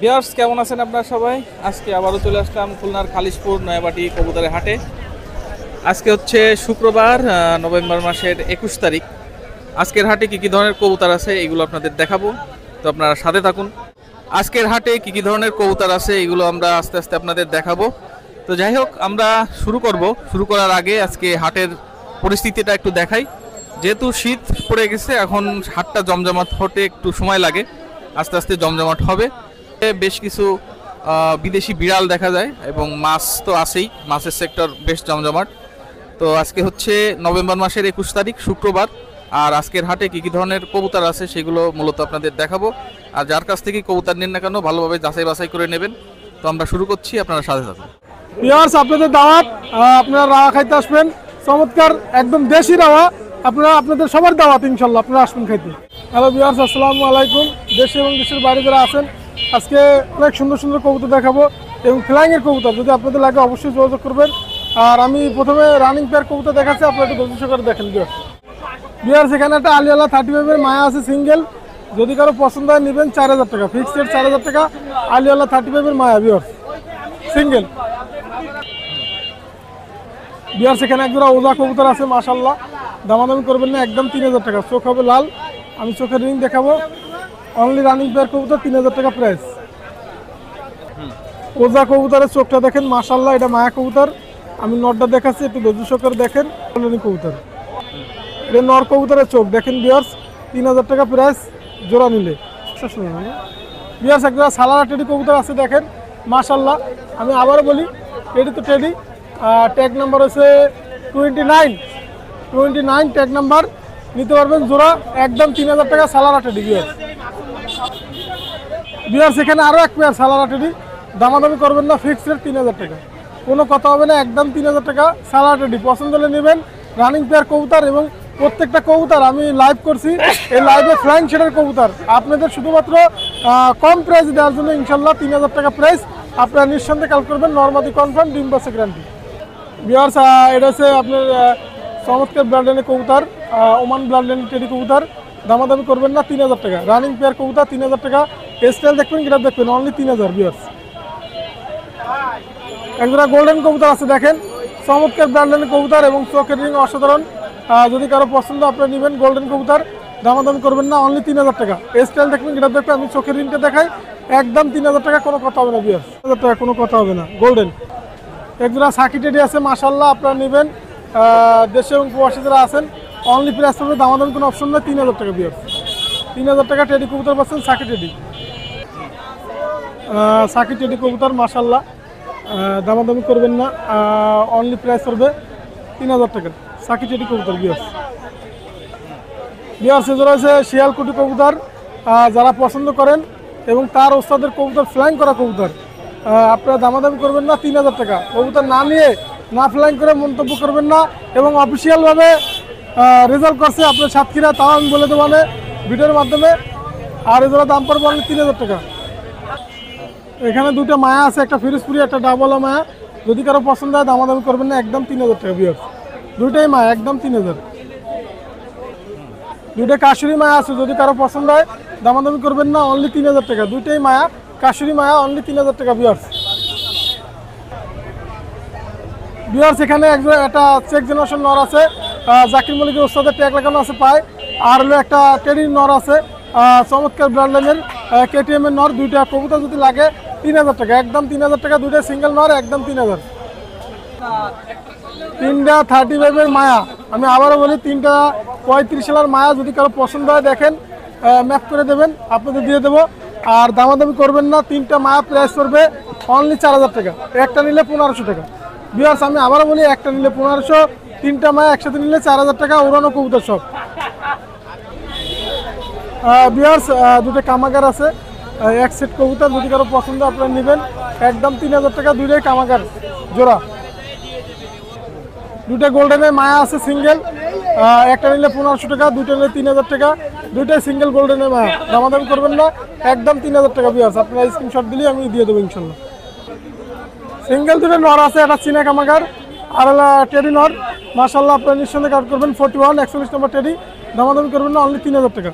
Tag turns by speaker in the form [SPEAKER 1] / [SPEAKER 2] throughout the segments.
[SPEAKER 1] Viewers কেমন আছেন আপনারা সবাই? আজকে আবারও চলে আসলাম খুলনার খালিশপুর নয়াবাটি কবুতরের হাটে। আজকে হচ্ছে শুক্রবার, নভেম্বর মাসের 21 তারিখ। আজকের হাটে কি কি ধরনের কবুতর আছে এগুলো আপনাদের দেখাবো, তো আপনারা সাথে থাকুন। আজকের হাটে কি কি ধরনের কবুতর আছে এগুলো আমরা আস্তে আস্তে আপনাদের দেখাবো। তো যাই হোক, আমরা শুরু করার আগে আজকে হাটের পরিস্থিতিটা একটু দেখাই। যেহেতু শীত পড়ে গেছে, এখন হাটটা জমজমাট হতে একটু সময় লাগে, আস্তে আস্তে জমজমাট হবে। বেশ কিছু বিদেশি বিড়াল দেখা যায় এবং মাছ তো আছেই, মাছের সেক্টর বেশ জমজমাট। তো আজকে হচ্ছে নভেম্বর মাসের 21 তারিখ শুক্রবার, আর আজকের হাটে কী কী ধরনের কবুতর আছে সেগুলো মূলত আপনাদের দেখাবো। আর যার কাছ থেকে কবুতর নেন না কেন ভালোভাবে যাচাই বাছাই করে নেবেন। তো আমরা শুরু করছি, আপনারা সাথে থাকুন।
[SPEAKER 2] ভিউয়ার্স, আপনাদের দাওয়াত, আপনারা রাওয়া খাইতে আসবেন। চমৎকার একদম দেশি রাওয়া, আপনাদের সবার দাওয়াত, ইনশাল্লাহ আপনারা আসবেন খাইতে। হ্যালো ভিউয়ার্স, আসসালামু আলাইকুম। দেশে এবং দেশের বাইরে যারা আছেন, আজকে অনেক সুন্দর সুন্দর কবুতর দেখাবো এবং ফ্লাইংয়ের কবুতর। যদি আপনাদের লাগে অবশ্যই যোগাযোগ করবেন। আর আমি প্রথমে রানিং পেয়ার কবুতর দেখাচ্ছি, আপনারা একটু ধৈর্য সহকারে দেখেন। ভিউয়ার্স, এখানে একটা আলিয়ালা 35-এর মায়া আছে সিঙ্গেল। যদি কারো পছন্দ হয় নেবেন 4000 টাকা, ফিক্সড রেট 4000 টাকা। আলিয়ালা 35-এর মায়া ভিউয়ার্স, সিঙ্গেল। ভিউয়ার্স, এখানে একজোড়া ওজা কবুতর আছে, মাশাআল্লাহ। দামাদামি করবেন না, একদম 3000 টাকা। চোখ হবে লাল, আমি চোখের রিং দেখাবো। অনলি রানিং পেয়ার কবুতর 3000 টাকা প্রাইস। ওজা কবুতরের চোখটা দেখেন, মাশাআল্লাহ। এটা মায়া কবুতর, আমি নরটা দেখাচ্ছি, একটু ধৈর্য সহকারে দেখেন। কবুতর, এটা নর কবুতরের চোখ দেখেন ভিউয়ার্স, 3000 টাকা প্রাইস জোড়া নিলে। ভিউয়ার্স, একটা সালারা টেডি কবুতর আছে দেখেন, মাশাআল্লাহ। আমি আবারও বলি, টেডি তো টেডি। ট্যাগ নাম্বার হচ্ছে 29 ট্যাগ নাম্বার, নিতে পারবেন জোড়া, একদম 3000 টাকা সালারা টেডি ভিউয়ার্স। এখানে আরও এক পেয়ার সালারা টেডি, দামাদামি করবেন না, ফিক্সড রেট 3000 টাকা, কোনো কথা হবে না, একদম 3000 টাকা সালারা টেডি। পছন্দ হলে নেবেন। রানিং পেয়ার কবুতর এবং প্রত্যেকটা কবুতর আমি লাইভ করছি, এই লাইভে ফ্লাইং শেডের কবুতর আপনাদের শুধুমাত্র কম প্রাইস দেওয়ার জন্য, ইনশাল্লাহ 3000 টাকা প্রাইস। আপনারা নিঃসন্দেহে কাল করবেন, নরমাদি কনফার্ম, ডিম বাসে গ্যারান্টি। ভিউয়ার্স, এটা হচ্ছে আপনার চমৎকার ব্লাড লাইনের কবুতর, ওমান ব্লাড লাইনের টেডি কবুতর। দামাদামি করবেন না, 3000 টাকা। রানিং পেয়ার কবুতর 3000 টাকা। স্টাইল দেখবেন, গ্রাফ দেখবেন, অনলি 3000 ভিউয়ার্স। একজোড়া গোল্ডেন কবুতর আছে দেখেন, চমৎকার ব্লাড লাইনের কবুতর এবং চোখের রিং অসাধারণ। যদি কারো পছন্দ আপনারা নেবেন গোল্ডেন কবুতর, দামাদামি করবেন না, অনলি 3000 টাকা। স্টাইল দেখবেন, গ্রাফ দেখবেন, আমি চোখের রিংটা দেখাই, একদম 3000 টাকা, কোনো কথা হবে না ভিউয়ার্স। 3000 টাকা, কোনো কথা হবে না। গোল্ডেন একজোড়া সাকি টেডি আছে, মাশাআল্লাহ, আপনারা নেবেন। দেশে এবং প্রবাসী যারা আছেন, অনলি প্রাইস হবে, দামাদামি কোনো অপশন নেই, 3000 টাকা ভিউয়ার্স। 3000 টাকা টেডি কবুতর পাচ্ছেন, সাকি টেডি। সাকি টেডি কবুতর, মাশাআল্লাহ, দামাদামি করবেন না, অনলি প্রাইস করবে 3000 টাকা সাকি টেডি কবুতর ভিউয়ার্স। ভিউয়ার্স, এজোড়া আছে শিয়ালকুটি কবুতর, যারা পছন্দ করেন এবং তার ওস্তাদের কবুতর, ফ্লাইং করা কবুতর, আপনারা দামাদামি করবেন না, 3000 টাকা। কবুতর না নিয়ে, না ফ্লাইং করে মন্তব্য করবেন না, এবং অফিসিয়ালভাবে রেজাল্ট করছে আপনার সাতক্ষীরা, তাও আমি বলে দেবো মানে ভিডিওর মাধ্যমে। আর এজোড়া দাম পড়বে অনলি 3000 টাকা। এখানে দুটো মায়া আছে, একটা ফিরোজপুরি, একটা ডাবল মায়া। যদি কারো পছন্দ হয় দামাদামি করবেন না, একদম 3000 টাকা ভিউয়ার্স। দুইটাই মায়া, একদম 3000। দুইটা কাশুরি মায়া আছে, যদি কারো পছন্দ হয় দামাদামি করবেন না, অনলি 3000 টাকা। দুইটাই মায়া, কাশুরি মায়া, অনলি 3000 টাকা ভিউয়ার্স। ভিউয়ার্স, এখানে একটা চেক জেনারেশন নর আছে, জাকির মল্লিকের ওস্তাদের ট্যাগ লাগানো আছে পায়। আর হলো একটা টেডির নর আছে, চমৎকার ব্লাড লাইনের কেটিএম এর নর। দুইটা কবুতর যদি লাগে 3000 টাকা, একদম 3000 টাকা। দুইটা সিঙ্গেল নর, একদম 3000। তিনটা 35-এর মায়া, আমি আবারও বলি, তিনটা 35 সালের মায়া। যদি কারো পছন্দ হয় দেখেন, ম্যাপ করে দেবেন, আপনাদের দিয়ে দেবো। আর দামাদামি করবেন না, তিনটা মায়া প্রাইস করবে অনলি 4000 টাকা। একটা নিলে 1500 টাকা ভিউয়ার্স। আমি আবারও বলি, একটা নিলে 1500, তিনটা মায়া একসাথে নিলে 4000 টাকা। উড়ানো কবুতর সব ভিউয়ার্স। দুটো কামাগার আছে, এক সেট কবুতর, যদি কারো পছন্দ আপনারা নেবেন, একদম 3000 টাকা। দুইটাই কামাগার জোড়া। দুইটা গোল্ডেনের মায়া আছে সিঙ্গেল, একটা নিলে 1500 টাকা, দুইটা নিলে 3000 টাকা। দুইটাই সিঙ্গেল গোল্ডেনের মায়া, দামাদামি করবেন না, একদম 3000 টাকা ভিউয়ার্স। আপনারা স্ক্রিনশট দিলে আমি দিয়ে দেবো ইনশাল্লাহ। সিঙ্গেল দুটো নর আছে, একটা চীনা কামাগার আর টেডি নর, মাশাআল্লাহ। আপনারা নিঃসন্দেহে কাট করবেন। 41 41 নম্বর টেডি, দামাদামি করবেন না, অনলি 3000 টাকা।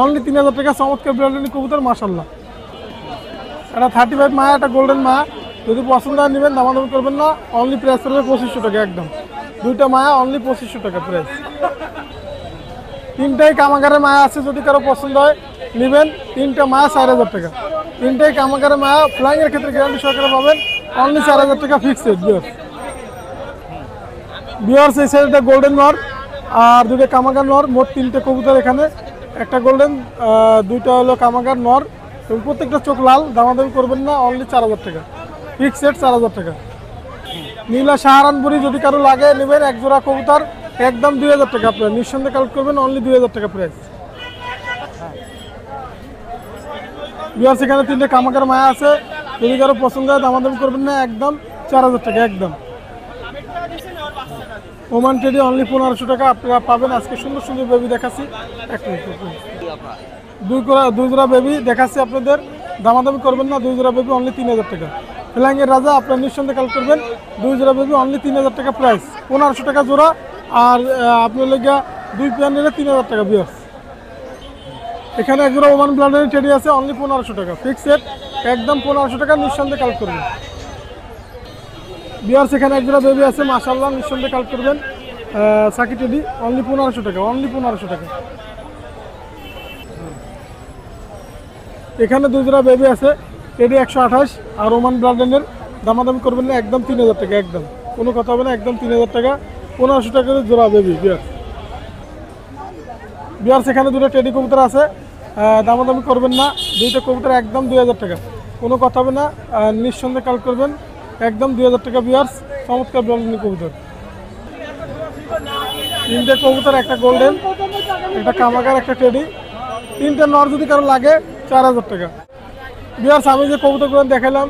[SPEAKER 2] অনলি 3000 টাকা। চমৎকার ব্র্যান্ডের কবুতর, মাশাআল্লাহ। এটা 35 মায়া, একটা গোল্ডেন মায়া। যদি পছন্দ হয় নেবেন, দামাদামি করবেন না। অনলি প্রাইস পড়বে 2500 টাকা একদম। দুইটা মায়া অনলি 2500 টাকা প্রাইস। তিনটাই কামাগারের মায়া আছে, যদি কারো পছন্দ হয় নেবেন। তিনটা মায়া 4000 টাকা। তিনটাই কামাগারের মায়া, ফ্লাইংয়ের ক্ষেত্রে গ্যারান্টি সহকারে পাবেন। অনলি 4000 টাকা ফিক্সড বিয়ার্স। এই সাইডটা গোল্ডেন নর আর দুটো কামাগার নর, মোট 3টে কবুতর এখানে। একটা গোল্ডেন, দুইটা হলো কামাগার নর এবং প্রত্যেকটা চোখ লাল। দামাদামি করবেন না, অনলি 4000 টাকা ফিক্সড 4000 টাকা। নীলা সাহারানপুরি যদি কারো লাগে নেবেন, এক জোড়া কবুতর একদম 2000 টাকা। আপনার নিঃসন্দেহে কালেক্ট করবেন, অনলি 2000 টাকা প্রাইস। বিয়ার্স এখানে 3টে কামাগার মায়া আছে, যদি কারো পছন্দ হয় দামাদামি করবেন না, একদম 4000 টাকা একদম। ওমান টেডি অনলি 1500 টাকা আপনারা পাবেন। আজকে সুন্দর সুন্দর বেবি দেখাচ্ছি। এক মিনিট, দুই জোড়া বেবি দেখাচ্ছি আপনাদের, দামাদামি করবেন না। 2 জোড়া বেবি অনলি 3000 টাকা। ফ্লাইংয়ের রাজা আপনার নিঃসন্দেহে কালেক্ট করবেন। 2 জোড়া বেবি অনলি 3000 টাকা প্রাইস, 1500 টাকা জোড়া। আর আপনার লেগে 2 পেয়ার নিলে 3000 টাকা বিয়ার্স। এখানে এক জোড়া ওমান ব্লাডের টেডি আছে, অনলি 1500 টাকা ফিক্সড একদম 1500 টাকা, নিঃসন্দেহে কালেক্ট করবেন বিয়ার্স। এখানে এক জোড়া বেবি আছে, মাশাআল্লাহ, নিঃসন্দেহে কালেক্ট করবেন। সাকি টেডি অনলি 1500 টাকা, অনলি 1500 টাকা। এখানে 2 জোড়া বেবি আছে, টেডি 128 আর ওমান ব্লাডেনের। দামাদামি করবেন না, একদম 3000 টাকা একদম, কোনো কথা হবে না, একদম 3000 টাকা। 1500 টাকা জোড়া বেবি বিয়ার্স। বিয়ার্স এখানে 2টা টেডি কবুতর আছে, দামাদামি করবেন না। 2টা কবুতর একদম 2000 টাকা, কোনো কথা হবে না, নিঃসন্দেহে কালেক্ট করবেন, একদম 2000 টাকা বিয়ার্স। চমৎকার ব্লাডেনের কবুতর। 3টে কবুতর, একটা গোল্ডেন, একটা কামাগার, একটা টেডি। 3টে নর যদি কারো লাগে 4000 টাকা বিয়ার্স। আমি যে কবুতরগুলো দেখালাম,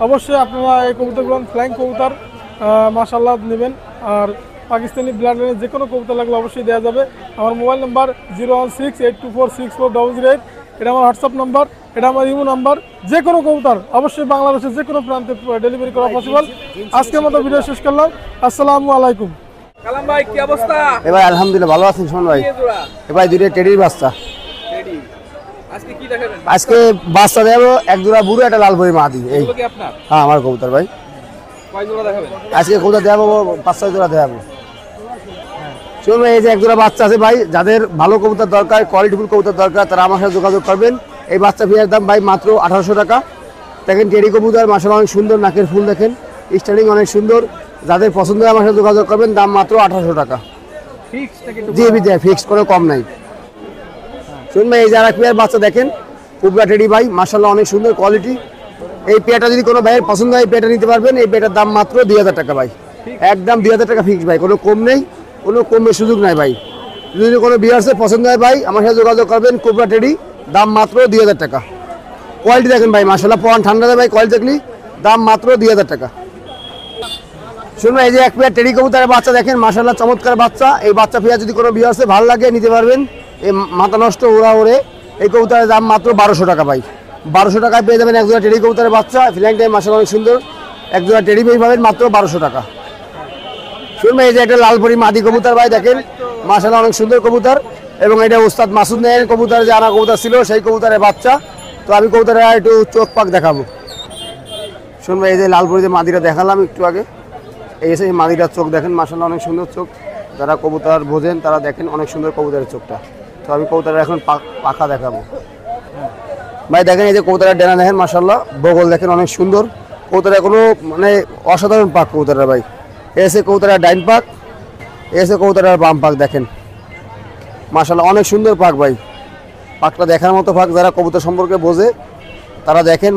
[SPEAKER 2] অবশ্যই আপনারা এই কবুতরগুলো ফ্লাইং কবুতর মাশাআল্লাহ নেবেন। আর পাকিস্তানি ব্লাডের যে কোনো কবুতর লাগলে অবশ্যই দেওয়া যাবে। আমার মোবাইল নাম্বার 01682464008, এটা আমার হোয়াটসঅ্যাপ নাম্বার, এটা আমার ইমো নাম্বার। যে কোনো কবুতর অবশ্যই বাংলাদেশের যে কোনো প্রান্তে ডেলিভারি করা পসিবল। আজকের মতো ভিডিও শেষ করলাম। আসসালামু আলাইকুম।
[SPEAKER 1] কালাম ভাই কি অবস্থা?
[SPEAKER 3] ভাই আলহামদুলিল্লাহ ভালো আছেন শোন ভাই। ভাই 2টা টেডির বাচ্চা।
[SPEAKER 1] আজকে কি দেখাবেন?
[SPEAKER 3] আজকে বাচ্চা দেবো, এক জোড়া বুড়ো, একটা লালপুরি মাদি। এই
[SPEAKER 1] এগুলো কি আপনার?
[SPEAKER 3] হ্যাঁ আমার কবুতর ভাই।
[SPEAKER 1] কয় জোড়া দেখাবেন?
[SPEAKER 3] আজকে কবুতর দেবো 5-6 জোড়া দেবো। শুনুন, এই যে এক জোড়া বাচ্চা আছে ভাই, যাদের ভালো কবুতর দরকার, কোয়ালিটিফুল কবুতর দরকার, তারা আমার সাথে যোগাযোগ করবেন। এই বাচ্চা ফিয়ার দাম ভাই মাত্র 1800 টাকা। দেখেন টেডি কবুতর মাশাআল্লাহ অনেক সুন্দর, নাকের ফুল দেখেন, স্টাইলিং অনেক সুন্দর। যাদের পছন্দ হয় আমার সাথে যোগাযোগ করবেন, দাম মাত্র 1800 টাকা। জি বিদ্যা ফিক্সড, কোনো কম নাই। শুনুন ভাই, এই যারা পেয়ার বাচ্চা দেখেন, কুবরা টেডি ভাই মাশাআল্লাহ অনেক সুন্দর কোয়ালিটি। এই পেয়ারটা যদি কোনো ভাইয়ের পছন্দ হয়, এই পেয়ারটা নিতে পারবেন। এই পেয়ারটার দাম মাত্র 2000 টাকা ভাই, একদম 2000 টাকা ফিক্সড ভাই, কোনো কম নেই, কোনো কমের সুযোগ নাই ভাই। যদি কোনো বিয়ার্সের পছন্দ হয় ভাই, আমার সাথে যোগাযোগ করবেন। কুবরা টেডি দাম মাত্র 2000 টাকা। কোয়ালিটি দেখেন ভাই মাশাআল্লাহ, পন ঠান্ডা দেয় ভাই, কোয়ালিটি দেখলি দাম মাত্র 2000 টাকা। শুনুন, এই যে এক পেয়ার টেডি কবুতরের বাচ্চা দেখেন মাশাআল্লাহ চমৎকার বাচ্চা। এই বাচ্চা পেয়ার যদি কোনো বিয়ার্সে ভালো লাগে নিতে পারবেন। এই মাথা নষ্ট ওরা ওরে এই কবুতরের দাম মাত্র 1200 টাকা ভাই। 1200 টাকায় পেয়ে যাবেন এক জোড়া টেডি কবুতরের বাচ্চা। ফ্লাইং টাইম মাশাআল্লাহ অনেক সুন্দর, এক জোড়া টেডি পেয়ে পাবেন মাত্র 1200 টাকা। শুনুন, এই যে একটা লালপরি মাদি কবুতর ভাই দেখেন মাশাআল্লাহ অনেক সুন্দর কবুতর, এবং এটা ওস্তাদ মাসুদ নাইয়ের কবুতর, যে আনা কবুতর ছিল সেই কবুতরের বাচ্চা। তো আমি কবুতরের একটু চোখ পাক দেখাবো। শুনুন, এই যে লালপরি যে মাদিটা দেখালাম একটু আগে, এই এসে মাদিটার চোখ দেখেন মাশাআল্লাহ অনেক সুন্দর চোখ। যারা কবুতর বোঝেন তারা দেখেন অনেক সুন্দর কবুতরের চোখটা। তো আমি কবুতরের এখন পাখা দেখাবো ভাই। দেখেন এই যে কবুতরের ডেনা দেখেন মাশাআল্লাহ, বগল দেখেন অনেক সুন্দর। কবুতরের কোনো মানে অসাধারণ পাক কবুতরের ভাই। এসে কবুতরের ডাইন পাক, এসে কবুতরের বাম পাক দেখেন মাশাআল্লাহ অনেক সুন্দর পাক ভাই। পাকটা দেখার মতো পাক, যারা কবুতর সম্পর্কে বোঝে তারা দেখেন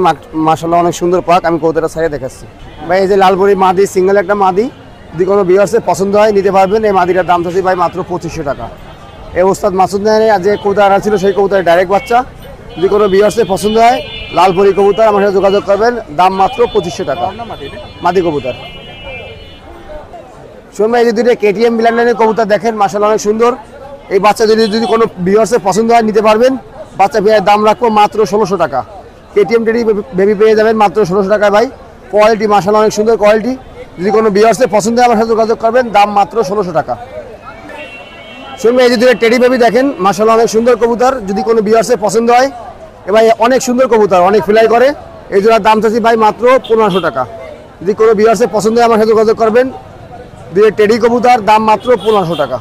[SPEAKER 3] মাশাআল্লাহ অনেক সুন্দর পাক। আমি কবুতরটা সাইডে দেখাচ্ছি ভাই। এই যে লালপুরি মাদি, সিঙ্গেল একটা মাদি, যদি কোনো বিয়ার্সে পছন্দ হয় নিতে পারবেন। এই মাদিটার দাম থাকছে ভাই মাত্র 2500 টাকা। এই ওস্তাদ মাসুদ নাইয়ের যে কবুতর আনা ছিল সেই কবুতরের ডাইরেক্ট বাচ্চা। যদি কোনো বিয়ার্সে পছন্দ হয় লালপুরি কবুতর, আমার সাথে যোগাযোগ করবেন, দাম মাত্র 2500 টাকা মাদি কবুতর। শুনবেন, এই যে 2টা কেটিএম ব্ল্যান্ডের কবুতর দেখেন মাশাআল্লাহ অনেক সুন্দর। এই বাচ্চা যদি কোনো ভিউয়ার্সের পছন্দ হয় নিতে পারবেন। বাচ্চা পেয়ার দাম রাখবো মাত্র 1600 টাকা। কেটিএম টেডি বেবি পেয়ে যাবেন মাত্র 1600 টাকায় ভাই। কোয়ালিটি মাশাআল্লাহ অনেক সুন্দর কোয়ালিটি। যদি কোনো ভিউয়ার্সের পছন্দ হয় আমার সাথে যোগাযোগ করবেন, দাম মাত্র 1600 টাকা। শুনবেন, এই যে 2টা টেডি বেবি দেখেন মাশাআল্লাহ অনেক সুন্দর কবুতর। যদি কোনো ভিউয়ার্সের পছন্দ হয়, এ ভাই অনেক সুন্দর কবুতর, অনেক ফ্লাই করে, এই জোড়ার দাম চাচ্ছি ভাই মাত্র 1500 টাকা। যদি কোনো ভিউয়ার্সের পছন্দ হয় আমার সাথে যোগাযোগ করবেন। দুই টেডি কবুতর, দাম মাত্র 1500 টাকা।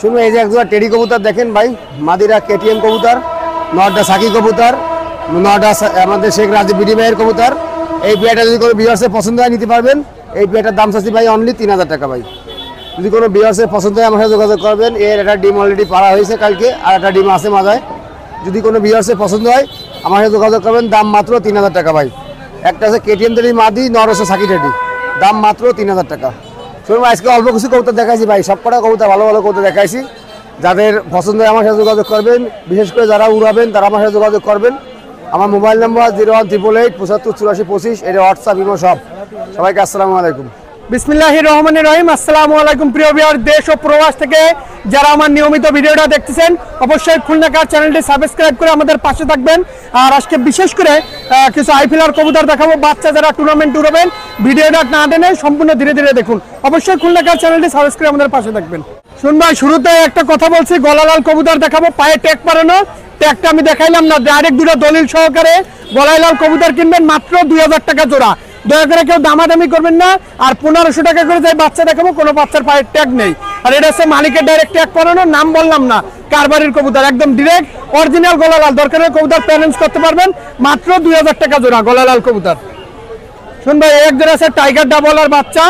[SPEAKER 3] শুনুন এই যে এক জোড়া টেডি কবুতর দেখেন ভাই, মাদিরা কেটিএম কবুতর, নটা সাকি কবুতর, নটা আমাদের শেখ রাজীব বিডি ভাইয়ের কবুতর। এই পেয়ারটা যদি কোনো ভিউয়ার্সের পছন্দ হয় নিতে পারবেন। এই পেয়ারটার দাম চাচ্ছি ভাই অনলি 3000 টাকা ভাই। যদি কোনো ভিউয়ার্সের পছন্দ হয় আমার সাথে যোগাযোগ করবেন। এর একটা ডিম অলরেডি পাড়া হয়েছে কালকে, আর একটা ডিম আছে মাথায়। যদি কোনো ভিউয়ার্সের পছন্দ হয় আমার সাথে যোগাযোগ করবেন, দাম মাত্র 3000 টাকা ভাই। একটা আছে কেটিএম টেডি মাদি, নরসে সাকি টেডি, দাম মাত্র 3000 টাকা। শুনুন আজকে অল্প কিছু কবুতর দেখাইছি ভাই, সব কটা কবুতর ভালো ভালো কবুতর দেখাইছি। যাদের পছন্দ হয় আমার সাথে যোগাযোগ করবেন, বিশেষ করে যারা উড়াবেন তারা আমার সাথে যোগাযোগ করবেন। আমার মোবাইল নাম্বার 01888 75 84 25, এটা হোয়াটসঅ্যাপ ইমো সব। সবাইকে আসসালামু আলাইকুম।
[SPEAKER 2] বিসমিল্লাহির রহমানির রহিম। আসসালামু আলাইকুম প্রিয় ভিউয়ার, দেশ ও প্রবাস থেকে যারা আমার নিয়মিত ভিডিওটা দেখতেছেন অবশ্যই খুলনা কার চ্যানেলটি সাবস্ক্রাইব করে আমাদের পাশে থাকবেন। আর আজকে বিশেষ করে কিছু আইফিলার কবুতর দেখাবো, বাচ্চা যারা টুর্নামেন্ট উড়াবেন ভিডিওটা না টেনে সম্পূর্ণ ধীরে ধীরে দেখুন। অবশ্যই খুলনা কার চ্যানেলটি সাবস্ক্রাইব আমাদের পাশে থাকবেন। শুন ভাই, শুরুতে একটা কথা বলছি, গলালাল কবুতর দেখাবো, পায়ে ট্যাগ পারানো। ট্যাগটা আমি দেখাইলাম না, ডাইরেক্ট দুটো দলিল সহকারে গলালাল কবুতর কিনবেন মাত্র 2000 টাকা জোড়া। দয়া করে কেউ দামাদামি করবেন না। আর 1500 টাকা করে যাই বাচ্চা দেখাবো, কোনো বাচ্চার পায়ে ট্যাগ নেই। আর এটা হচ্ছে মালিকের ডাইরেক্ট ট্যাগ করানো, নাম বললাম না, কারবারির কবুতর, একদম ডিরেক্ট অরিজিনাল গলালাল। দরকারের কবুতর প্যারেন্টস করতে পারবেন মাত্র 2000 টাকা জোড়া গলালাল কবুতর। শুন ভাই, এক জোড়া আছে টাইগার ডাবল আর বাচ্চা,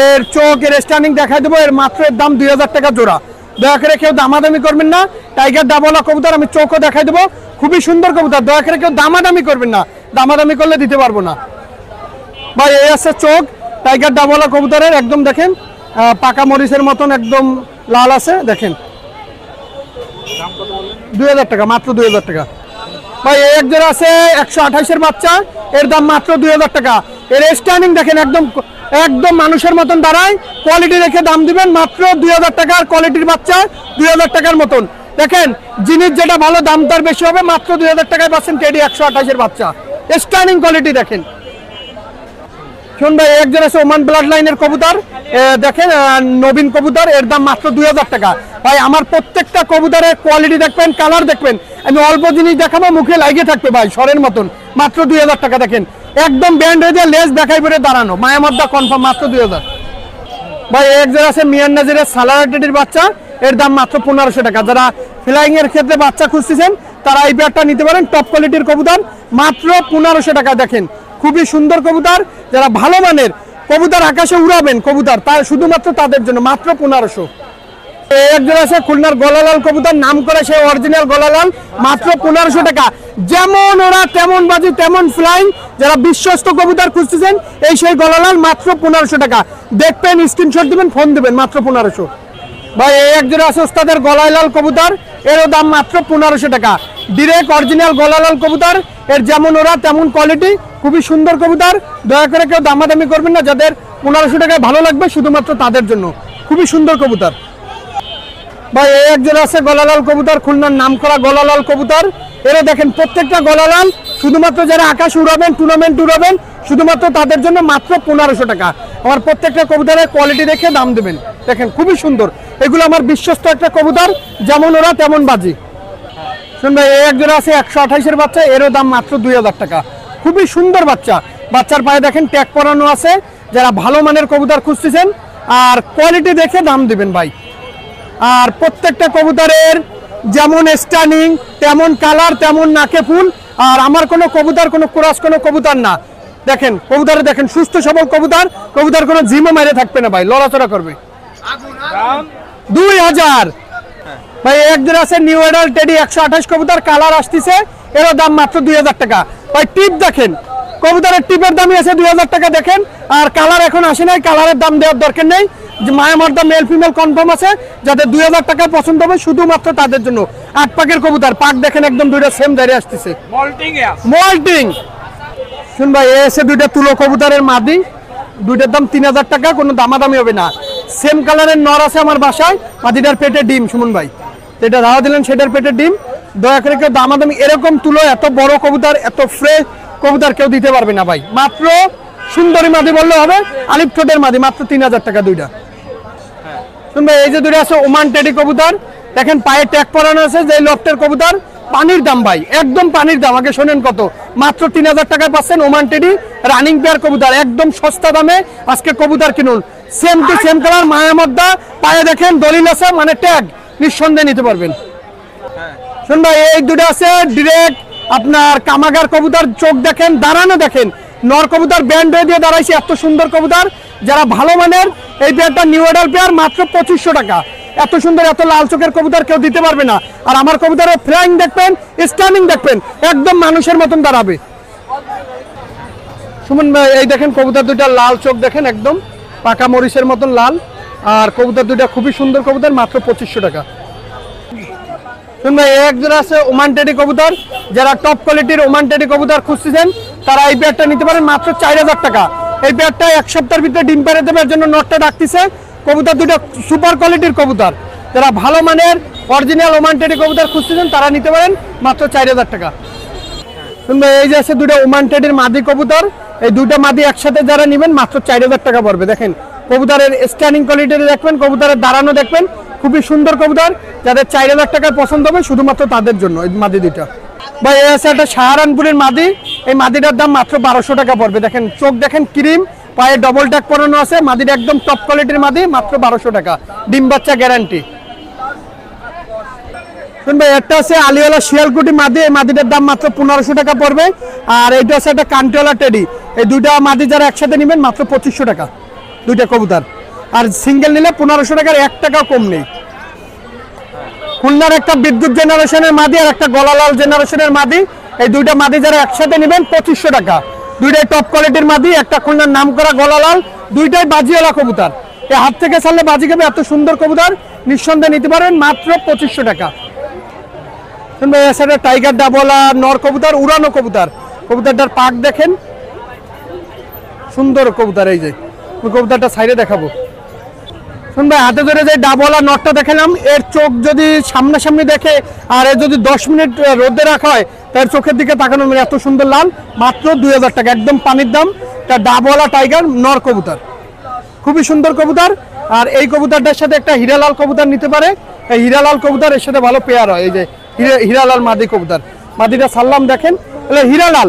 [SPEAKER 2] এর চোখ এর স্ট্যান্ডিং দেখাই দেবো, এর মাত্র এর দাম 2000 টাকা জোড়া। দয়া করে কেউ দামাদামি করবেন না। টাইগার ডাবল আর কবুতর আমি চোখও দেখাই দেবো, খুবই সুন্দর কবুতর। দয়া করে কেউ দামাদামি করবেন না, দামাদামি করলে দিতে পারবো না ভাই। এই আছে চোখ টাইগার ডাবলা কবুতরের, একদম দেখেন পাকা মরিচের মতন একদম লাল আছে, দেখেন 2000 টাকা, মাত্র 2000 টাকা ভাই। এই এক জোড়া আছে 128-এর বাচ্চা, এর দাম মাত্র 2000 টাকা। এর স্ট্যান্ডিং দেখেন একদম একদম মানুষের মতন দাঁড়ায়, কোয়ালিটি রেখে দাম দিবেন মাত্র 2000 টাকা। আর কোয়ালিটির বাচ্চা 2000 টাকার মতন। দেখেন জিনিস যেটা ভালো দাম তার বেশি হবে, মাত্র 2000 টাকায় পাচ্ছেন টেডি 128-এর বাচ্চা। স্ট্যান্ডিং কোয়ালিটি দেখেন। শুন ভাই, একজন আছে ওমান ব্লাড লাইনের কবুতর, দেখেন নবীন কবুতর, এর দাম মাত্র 2000 টাকা ভাই। আমার প্রত্যেকটা কবুতরের কোয়ালিটি দেখবেন, কালার দেখবেন, আমি অল্প জিনিস দেখাবো, মুখে লাগিয়ে থাকবে ভাই সরের মতন, মাত্র 2000 টাকা। দেখেন একদম ব্যান্ড হয়ে যায়, লেজ দেখাই পরে দাঁড়ানো, মায়ামদ্দা কনফার্ম, মাত্র 2000 ভাই। একজন আছে মিয়ান নাজিরের সালারাটেডির বাচ্চা, এর দাম মাত্র 1500 টাকা। যারা ফ্লাইং এর ক্ষেত্রে বাচ্চা খুঁজতেছেন তারা এই পেয়ারটা নিতে পারেন, টপ কোয়ালিটির কবুতর, মাত্র 1500 টাকা। দেখেন খুবই সুন্দর কবুতর, যারা ভালো মানের কবুতর আকাশে উড়াবেন কবুতর, তার শুধুমাত্র তাদের জন্য মাত্র 1500। একজন আছে খুলনার গলালাল কবুতর, নাম করে সে অরিজিনাল গলালাল, মাত্র 1500 টাকা। যেমন ওরা তেমন বাজি তেমন ফ্লাইং, যারা বিশ্বস্ত কবুতর খুঁজতেছেন এই সেই গলালাল, মাত্র 1500 টাকা। দেখবেন, স্ক্রিনশট দিবেন, ফোন দিবেন, মাত্র 1500 ভাই। এই একজন আছে ওস্তাদের গলালাল কবুতর, এরও দাম মাত্র 1500 টাকা। ডিরেক্ট অরিজিনাল গলালাল কবুতর, এর যেমন ওরা তেমন কোয়ালিটি, খুবই সুন্দর কবুতর। দয়া করে কেউ দামাদামি করবেন না, যাদের 1500 টাকায় ভালো লাগবে শুধুমাত্র তাদের জন্য, খুবই সুন্দর কবুতর ভাই। এই একজন আছে গলালাল কবুতর, খুলনার নাম করা গলালাল কবুতর, এরা দেখেন প্রত্যেকটা গলালাল, শুধুমাত্র যারা আকাশ উড়াবেন টুর্নামেন্ট উড়াবেন শুধুমাত্র তাদের জন্য মাত্র 1500 টাকা। আমার প্রত্যেকটা কবুতরের কোয়ালিটি দেখে দাম দেবেন, দেখেন খুবই সুন্দর, এগুলো আমার বিশ্বস্ত একটা কবুতর, যেমন ওরা তেমন বাজি। শুন ভাই, এই একজন আছে 128-এর বাচ্চা, এরও দাম মাত্র 2000 টাকা। খুবই সুন্দর বাচ্চা, বাচ্চার পায়ে দেখেন ট্যাগ পরানো আছে। যারা ভালো মানের কবুতর খুঁজতেছেন আর কোয়ালিটি দেখে দাম দিবেন ভাই। আর প্রত্যেকটা কবুতরের যেমন স্ট্যান্ডিং তেমন কালার তেমন নাকে ফুল। আর আমার কোনো কবুতর কোনো ক্রস কোনো কবুতর না, দেখেন কবুতরে দেখেন সুস্থ সবল কবুতর, কবুতর কোনো জিমও মেরে থাকবে না ভাই, লড়াচড়া করবে। 2000 ভাই। একজন আছে নিউ এডাল টেডি 128 কবুতর, কালার আসতেছে, এরও দাম মাত্র 2000 টাকা ভাই। টিপ দেখেন, কবুতরের টিপের দামই আছে 2000 টাকা। দেখেন আর কালার এখন আসে নাই, কালারের দাম দেওয়ার দরকার নেই, যে মায়ামর্দা মেল ফিমেল কনফার্ম আছে, যাদের 2000 টাকায় পছন্দ হবে শুধুমাত্র তাদের জন্য। 8 পাকের কবুতর, পাক দেখেন একদম দুইটা সেম দাঁড়িয়ে আসতেছে, মল্টিং। শুন ভাই, এসে দুইটা তুলো কবুতরের মাদি, দুইটার দাম 3000 টাকা, কোনো দামাদামি হবে না। সেম কালারের নর আছে আমার বাসায়, মাদিটার পেটে ডিম, সুমন ভাই যেটা ধাওয়া দিলেন সেটার পেটে ডিম। দয়া করে কেউ দামাদামি, এরকম তুলো এত বড় কবুতর এত ফ্রেশ কবুতর কেউ দিতে পারবে না ভাই। মাত্র সুন্দরী মাদি বললে হবে, আলিফ ঠোঁটের মাদি, মাত্র 3000 টাকা দুইটা। শুন ভাই, এই যে দুইটা আছে ওমান টেডি কবুতর, দেখেন পায়ে ট্যাগ পরানো আছে, যে লফটের কবুতর পানির দাম ভাই, একদম পানির দাম। আগে শোনেন কত, মাত্র 3000 টাকায় পাচ্ছেন ওমান টেডি রানিং পেয়ার কবুতর, একদম সস্তা দামে আজকে কবুতর কিনুন। সেম টু সেম কালার, মায়ামদ্দা, পায়ে দেখেন দলিল আছে, মানে ট্যাগ, নিঃসন্দেহে নিতে পারবেন। শুন ভাই, এই দুটো আছে ডিরেক্ট আপনার কামাগার কবুতর, চোখ দেখেন, দাঁড়ানো দেখেন, নর কবুতর ব্যান্ড হয়ে দিয়ে দাঁড়াইছে, এত সুন্দর কবুতর, যারা ভালো মানের। এই পেয়ারটা নিউ অর্ডার পেয়ার, মাত্র 2500 টাকা। এত সুন্দর এত লাল চোখের কবুতর কেউ দিতে পারবে না। আর আমার কবুতরের ফ্লাইং দেখবেন, স্ট্যান্ডিং দেখবেন, একদম মানুষের মতন দাঁড়াবে। সুমন ভাই, এই দেখেন কবুতর দুইটা, লাল চোখ দেখেন, একদম পাকা মরিচের মতন লাল। আর কবুতর দুইটা খুবই সুন্দর কবুতর, মাত্র 2500 টাকা। শুন ভাই, এক জোড়া আছে ওমান টেডি কবুতর, যারা টপ কোয়ালিটির ওমান টেডি কবুতর খুঁজতেছেন তারা এই পেয়ারটা নিতে পারেন, মাত্র 4000 টাকা। এই পেয়ারটা এক সপ্তাহের ভিতরে ডিম পেড়ে দেবে, এর জন্য নটটা ডাকতেছে। কবুতর দুটো সুপার কোয়ালিটির কবুতর, যারা ভালো মানের অরিজিনাল ওমান টেডি কবুতর খুঁজতেছেন তারা নিতে পারেন, মাত্র 4000 টাকা। শুন ভাই, এই যে আছে দুটো ওমান টেডির মাদি কবুতর, এই দুটো মাদি একসাথে যারা নেবেন মাত্র 4000 টাকা পড়বে। দেখেন কবুতরের স্ট্যান্ডিং কোয়ালিটি দেখবেন, কবুতরের দাঁড়ানো দেখবেন, খুবই সুন্দর কবুতর। যাদের 4000 টাকায় পছন্দ হবে শুধুমাত্র তাদের জন্য এই মাদি দুইটা। ভাই, এই আছে একটা সাহারানপুরের মাদি, এই মাদিটার দাম মাত্র 1200 টাকা পড়বে। দেখেন চোখ দেখেন ক্রিম, পায়ে ডবল ট্যাগ পরানো আছে, মাদিটা একদম টপ কোয়ালিটির মাদি, মাত্র 1200 টাকা, ডিম বাচ্চা গ্যারান্টি। শুনবে, একটা আছে আলিওয়ালা শিয়ালকুটি মাদি, এই মাদিটার দাম মাত্র 1500 টাকা পড়বে। আর এইটা আছে একটা কান্টিওয়ালা টেডি, এই দুইটা মাদি যারা একসাথে নেবেন মাত্র 2500 টাকা দুইটা কবুতর। আর সিঙ্গেল নিলে 1500 টাকার 1 টাকাও কম নেই। খুলনার একটা বিদ্যুৎ জেনারেশনের মাদি আর একটা গলালাল জেনারেশনের মাদি, এই দুইটা মাদি যারা একসাথে নেবেন 2500 টাকা। দুইটাই টপ কোয়ালিটির মাদি, একটা খুলনার নাম করা গলালাল, দুইটাই বাজিওয়ালা কবুতর, এই হাত থেকে ছাড়লে বাজি খাবে, এত সুন্দর কবুতর, নিঃসন্দেহে নিতে পারেন, মাত্র 2500 টাকা। শুনবে, টাইগার ডাবলা নর কবুতর, উড়ানো কবুতর, কবুতরটার পাক দেখেন, সুন্দর কবুতর। এই যে কবুতরটা সাইডে দেখাবো। শুনবে, হাতে ধরে যে ডাবলা নটটা দেখালাম, এর চোখ যদি সামনাসামনি দেখে আর এর যদি 10 মিনিট রোদে রাখা হয় তার চোখের দিকে তাকানো, এত সুন্দর লাল, মাত্র 2000 টাকা, একদম পানির দাম। এটা ডাবলা টাইগার নর কবুতর, খুবই সুন্দর কবুতর। আর এই কবুতরটার সাথে একটা হীরালাল কবুতর নিতে পারে, এই হীরালাল কবুতর এর সাথে ভালো পেয়ার হয়। এই যে হীরালাল মাদি কবুতর, মাদিটা সাল্লাম দেখেন, হীরালাল,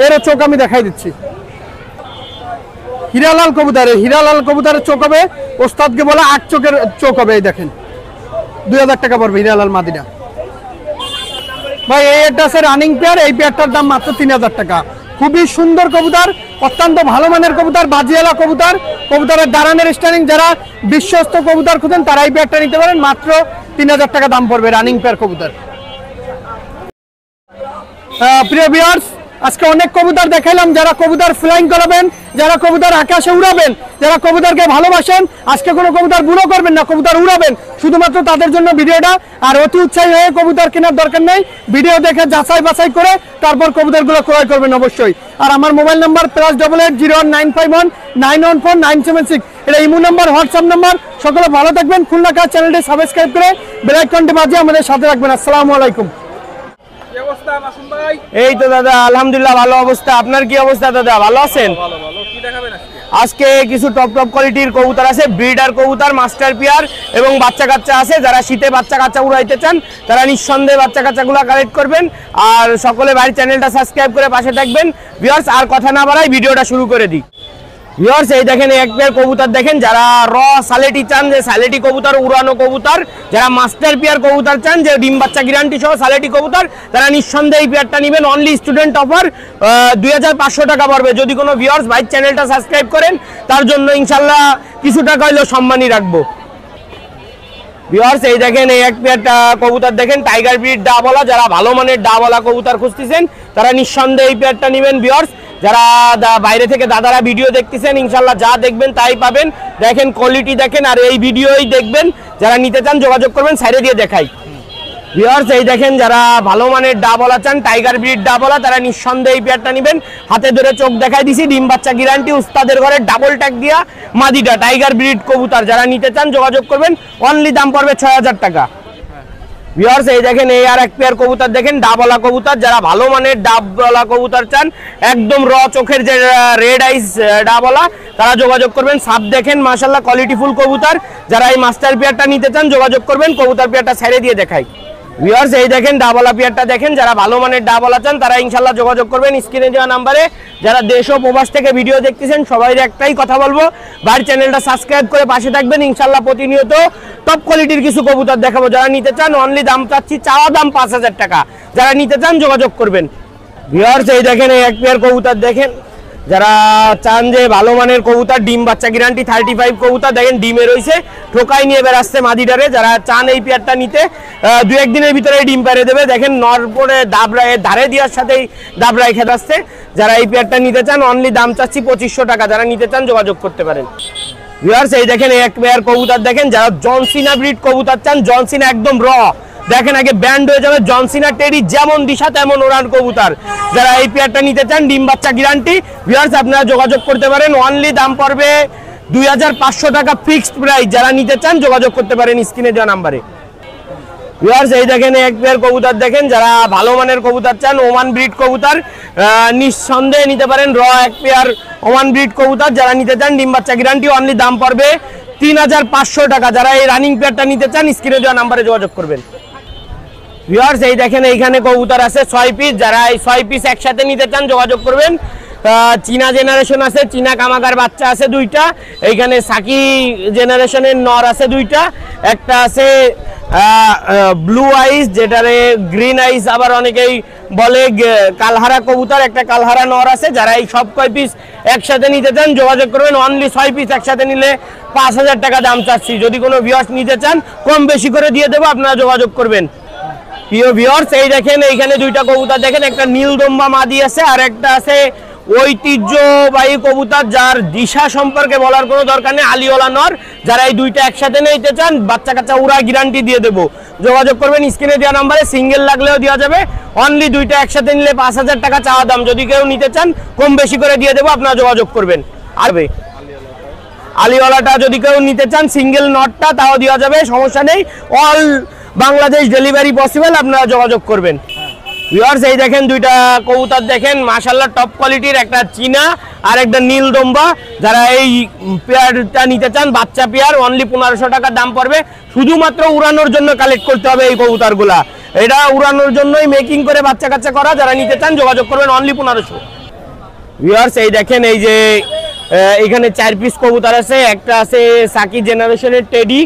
[SPEAKER 2] এর চোখ আমি দেখাই দিচ্ছি। হীরালাল কবুতরের, হীরালাল কবুতরের চোখ হবে ওস্তাদকে বলা 8 চোখের চোখ হবে। এই দেখেন 2000 টাকা পড়বে হীরালাল মাদিটা। ভাই, এই একটা আছে রানিং পেয়ার, এই পেয়ারটার দাম মাত্র 3000 টাকা। খুবই সুন্দর কবুতর, অত্যন্ত ভালো মানের কবুতর, বাজিওয়ালা কবুতর, কবুতরের দাঁড়ানোর স্ট্যান্ডিং, যারা বিশ্বস্ত কবুতর খুঁজেন তারা এই পেয়ারটা নিতে পারেন, মাত্র 3000 টাকা দাম পড়বে রানিং পেয়ার কবুতর। প্রিয় ভিউয়ার্স, আজকে অনেক কবুতর দেখাইলাম, যারা কবুতর ফ্লাইং করাবেন, যারা কবুতর আকাশে উড়াবেন, যারা কবুতরকে ভালোবাসেন, আজকে কোনো কবুতর বুনো করবেন না, কবুতর উড়াবেন, শুধুমাত্র তাদের জন্য ভিডিওটা। আর অতি উৎসাহী হয়ে কবুতর কেনার দরকার নেই, ভিডিও দেখে যাচাই বাছাই করে তারপর কবুতরগুলো ক্রয় করবেন অবশ্যই। আর আমার মোবাইল নাম্বার +88 01951 914 976, এটা ইমো নাম্বার, হোয়াটসঅ্যাপ নাম্বার। সকলে ভালো থাকবেন, খুলনা কাজ চ্যানেলটি সাবস্ক্রাইব করে বেল আইকনটি বাজিয়ে আমাদের সাথে রাখবেন। আসসালামু আলাইকুম।
[SPEAKER 4] এই তো দাদা, আলহামদুলিল্লাহ ভালো অবস্থা। আপনার কি অবস্থা দাদা, ভালো আছেন? আজকে কিছু টপ কোয়ালিটির কবুতর আছে, ব্রিডার কবুতর, মাস্টার পিয়ার এবং বাচ্চা কাচ্চা আছে। যারা শীতে বাচ্চা কাচ্চা উড়াইতে চান তারা নিঃসন্দেহে বাচ্চা কাচ্চাগুলো কালেক্ট করবেন। আর সকলে বাড়ির চ্যানেলটা সাবস্ক্রাইব করে পাশে থাকবেন। ভিউয়ার্স, আর কথা না বাড়াই ভিডিওটা শুরু করে দিই। ভিউয়ার্স, এই দেখেন এক পেয়ার কবুতর দেখেন, যারা র সালেটি চান, যে সালেটি কবুতর, উড়ানো কবুতর, যারা মাস্টার পিয়ার কবুতর চান, যে ডিম বাচ্চা গ্যারান্টি সহ সালেটি কবুতর, তারা নিঃসন্দেহে এই পেয়ারটা নেবেন। অনলি স্টুডেন্ট অফার, 2500 টাকা পড়বে। যদি কোনো ভিউয়ার্স ভাই চ্যানেলটা সাবস্ক্রাইব করেন তার জন্য ইনশাল্লাহ কিছু টাকা হইলেও সম্মানই রাখবো। ভিউয়ার্স, এই দেখেন এই এক পেয়ারটা কবুতর দেখেন, টাইগার ব্রিড ডাবলা, যারা ভালো মানের ডাবলা কবুতর খুঁজতেছেন তারা নিঃসন্দেহে এই পেয়ারটা নেবেন। ভিউয়ার্স, যারা বাইরে থেকে দাদারা ভিডিও দেখতেছেন, ইনশাল্লাহ যা দেখবেন তাই পাবেন। দেখেন কোয়ালিটি দেখেন, আর এই ভিডিওই দেখবেন। যারা নিতে চান যোগাযোগ করবেন, সাইডে দিয়ে দেখাই। ভিউয়ার্স, এই দেখেন যারা ভালো মানের ডাবলা চান, টাইগার ব্রিড ডাবলা, তারা নিঃসন্দেহে এই পেয়ারটা নেবেন। হাতে ধরে চোখ দেখাই দিছি, ডিম বাচ্চা গ্যারান্টি, উস্তাদের ঘরে ডাবল ট্যাগ দিয়া মাদিটা টাইগার ব্রিড কবুতর। যারা নিতে চান যোগাযোগ করবেন, অনলি দাম পড়বে 6000 টাকা। ভিউয়ার্স, এই দেখেন এই আর এক পেয়ার কবুতর দেখেন, ডাবলা কবুতর, যারা ভালো মানের ডাবলা কবুতর চান, একদম র চোখের যে রেড আইস ডাবলা, তারা যোগাযোগ করবেন। সাপ দেখেন মাশাআল্লাহ কোয়ালিটিফুল কবুতর। যারা এই মাস্টার পেয়ারটা নিতে চান যোগাযোগ করবেন। কবুতর পেয়ারটা ছেড়ে দিয়ে দেখাই। ভিউয়ার্স এই দেখেন ডাবলা পেয়ারটা দেখেন, যারা ভালো মানের ডাবলা চান তারা ইনশাআল্লাহ যোগাযোগ করবেন স্ক্রিনে দেওয়া নাম্বারে। যারা দেশ ও প্রবাস থেকে ভিডিও দেখতেছেন সবাই একটাই কথা বলবো, ভাইয়ের চ্যানেলটা সাবস্ক্রাইব করে পাশে থাকবেন। ইনশাআল্লাহ প্রতিনিয়ত টপ কোয়ালিটির কিছু কবুতর দেখাবো। যারা নিতে চান অনলি দাম চাচ্ছি, চাওয়া দাম 5000 টাকা। যারা নিতে চান যোগাযোগ করবেন। ভিউয়ার্স এই দেখেন এই এক পেয়ার কবুতর দেখেন, যারা চান যে ভালো মানের কবুতর, ডিম বাচ্চা গ্যারান্টি 35 কবুতর দেখেন ডিমে রয়েছে, ঠোকাই নিয়ে বেরাচ্ছে মাদিটারে। যারা চান এই পেয়ারটা নিতে 2-1 দিনের ভিতরে ডিম পেরে দেবে। দেখেন নর পরে দাবরায় ধারে দেওয়ার সাথেই দাবরায় খেতে আসছে। যারা এই পেয়ারটা নিতে চান অনলি দাম চাচ্ছি 2500 টাকা। যারা নিতে চান যোগাযোগ করতে পারেন। ভিউয়ার্স এই দেখেন এক পেয়ার কবুতর দেখেন, যারা জনসিনা ব্রিড কবুতর চান, জনসিনা একদম র দেখেন, আগে ব্যান্ড হয়ে যাবে। জনসিনা টেডি যেমন দিশা তেমন ওড়ান কবুতর। যারা এই পেয়ারটা নিতে চান ডিম বাচ্চা গ্যারান্টি, ভিউয়ার্স আপনারা যোগাযোগ করতে পারেন। অনলি দাম পড়বে 2500 টাকা ফিক্সড প্রাইস। যারা নিতে চান যোগাযোগ করতে পারেন স্ক্রিনে দেওয়া নাম্বারে। ভিউয়ার্স এই দেখেন এক পেয়ার কবুতর দেখেন, যারা ভালো মানের কবুতর চান, ওমান ব্রিড কবুতর নিঃসন্দেহে নিতে পারেন। র এক পেয়ার ওমান ব্রিড কবুতর। যারা নিতে চান ডিম বাচ্চা গ্যারান্টি, অনলি দাম পড়বে 3500 টাকা। যারা এই রানিং পেয়ারটা নিতে চান স্ক্রিনে দেওয়া নাম্বারে যোগাযোগ করবেন। ভিউয়ার্স এই দেখেন এইখানে কবুতর আছে 6 পিস। যারা এই 6 পিস একসাথে নিতে চান যোগাযোগ করবেন। চীনা জেনারেশন আছে, চীনা কামাগার বাচ্চা আছে 2টা। এইখানে সাকি জেনারেশনের নর আছে 2টা। একটা আছে ব্লু আইস, যেটারে গ্রিন আইস আবার অনেকেই বলে কালহারা কবুতর, একটা কালহারা নর আছে। যারা এই সব কয় পিস একসাথে নিতে চান যোগাযোগ করবেন। অনলি 6 পিস একসাথে নিলে 5000 টাকা দাম চাচ্ছি। যদি কোনো ভিউয়ার্স নিতে চান কম বেশি করে দিয়ে দেবো, আপনারা যোগাযোগ করবেন। প্রিয় ভিউয়ার্স এই দেখেন এইখানে 2টা কবুতর দেখেন, একটা নীলদম্বা মাদি আছে আর একটা আছে ঐতিহ্যবাহী কবুতর, যার দিশা সম্পর্কে বলার কোনো দরকার নেই, আলিওলা নর। যারা এই 2টা একসাথে নিতে চান বাচ্চা কাচ্চা উড়া গ্যারান্টি দিয়ে দেবো, যোগাযোগ করবেন স্ক্রিনে দেওয়া নাম্বারে। সিঙ্গেল লাগলেও দেওয়া যাবে। অনলি 2টা একসাথে নিলে 5000 টাকা চাওয়া দাম। যদি কেউ নিতে চান কম বেশি করে দিয়ে দেবো, আপনারা যোগাযোগ করবেন। আর আলিওয়ালাটা যদি কেউ নিতে চান সিঙ্গেল নটটা তাও দেওয়া যাবে, সমস্যা নেই। অল বাংলাদেশ ডেলিভারি পসিবল, আপনারা যোগাযোগ করবেন। ভিউয়ার্স এই দেখেন 2টা কবুতর দেখেন, মাশাআল্লাহ টপ কোয়ালিটির, একটা চীনা আর একটা নীলদম্বা। যারা এই পেয়ারটা নিতে চান বাচ্চা পেয়ার, অনলি 1500 টাকা দাম পড়বে। শুধুমাত্র উড়ানোর জন্য কালেক্ট করতে হবে এই কবুতরগুলা, এটা উড়ানোর জন্যই মেকিং করে বাচ্চা কাচ্চা করা। যারা নিতে চান যোগাযোগ করবেন, অনলি 1500। ভিউয়ার্স এই দেখেন এই যে এখানে 4 পিস কবুতর আছে। একটা আছে সাকি জেনারেশনের টেডি,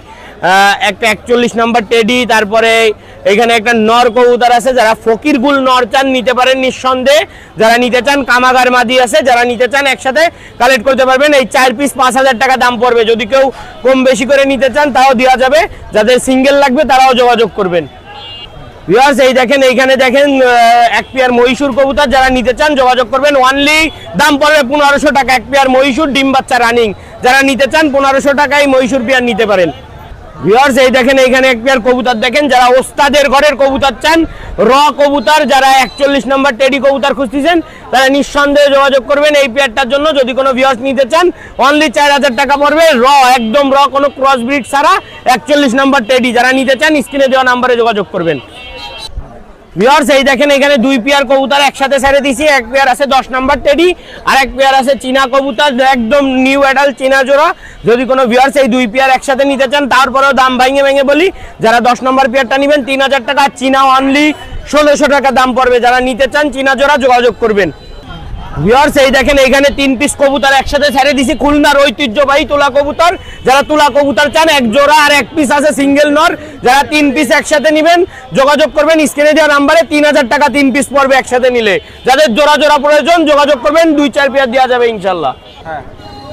[SPEAKER 4] একটা 41 নাম্বার টেডি, তারপরে এখানে একটা নর কবুতর আছে। যারা ফকিরগুল নর চান নিতে পারেন নিঃসন্দেহে। যারা নিতে চান কামাগার মাদি আছে। যারা নিতে চান একসাথে কালেক্ট করতে পারবেন। এই 4 পিস 5000 টাকা দাম পড়বে। যদি কেউ কম বেশি করে নিতে চান তাও দেওয়া যাবে। যাদের সিঙ্গেল লাগবে তারাও যোগাযোগ করবেন। ভিউয়ার্স এই দেখেন এইখানে দেখেন এক পেয়ার মহীশূর কবুতর। যারা নিতে চান যোগাযোগ করবেন। অনলি দাম পড়বে 1500 টাকা। এক পেয়ার মহীশূর ডিম বাচ্চা রানিং। যারা নিতে চান 1500 টাকায় মহীশূর পেয়ার নিতে পারেন। ভিউয়ার্স এই দেখেন এইখানে এক পেয়ার কবুতর দেখেন, যারা ওস্তাদের ঘরের কবুতর চান, র কবুতর, যারা 41 নম্বর টেডি কবুতর খুঁজতেছেন তারা নিঃসন্দেহে যোগাযোগ করবেন এই পেয়ারটার জন্য। যদি কোনো ভিউয়ার্স নিতে চান অনলি 4000 টাকা পড়বে। র একদম র, কোনো ক্রস ব্রিড ছাড়া 41 নম্বর টেডি। যারা নিতে চান স্ক্রিনে দেওয়া নাম্বারে যোগাযোগ করবেন। ভিউয়ার্স এই দেখেন এখানে 2 পেয়ার কবুতর একসাথে ছেড়ে দিছি। এক পেয়ার আছে 10 নাম্বার টেডি আর এক পেয়ার আছে চীনা কবুতর, একদম নিউ অ্যাডাল্ট চীনা জোড়া। যদি কোনো ভিউয়ার্স এই 2 পেয়ার একসাথে নিতে চান তারপরেও দাম ভেঙে বলি, যারা 10 নম্বর পেয়ারটা নেবেন 3000 টাকা, চীনা অনলি 1600 টাকা দাম পড়বে। যারা নিতে চান চীনা জোড়া যোগাযোগ করবেন। ভিউয়ার্স এই দেখেন এইখানে 3 পিস কবুতর একসাথে ছেড়ে দিছি, খুলনার ঐতিহ্যবাহী তুলা কবুতর। যারা তুলা কবুতর চান এক জোড়া আর এক পিস আছে সিঙ্গেল নর। যারা 3 পিস একসাথে নেবেন যোগাযোগ করবেন স্ক্রিনে দেওয়া নাম্বারে। 3000 টাকা 3 পিস পড়বে একসাথে নিলে। যাদের জোড়া জোড়া প্রয়োজন যোগাযোগ করবেন, 2-4 পেয়ার দেওয়া যাবে ইনশাল্লাহ।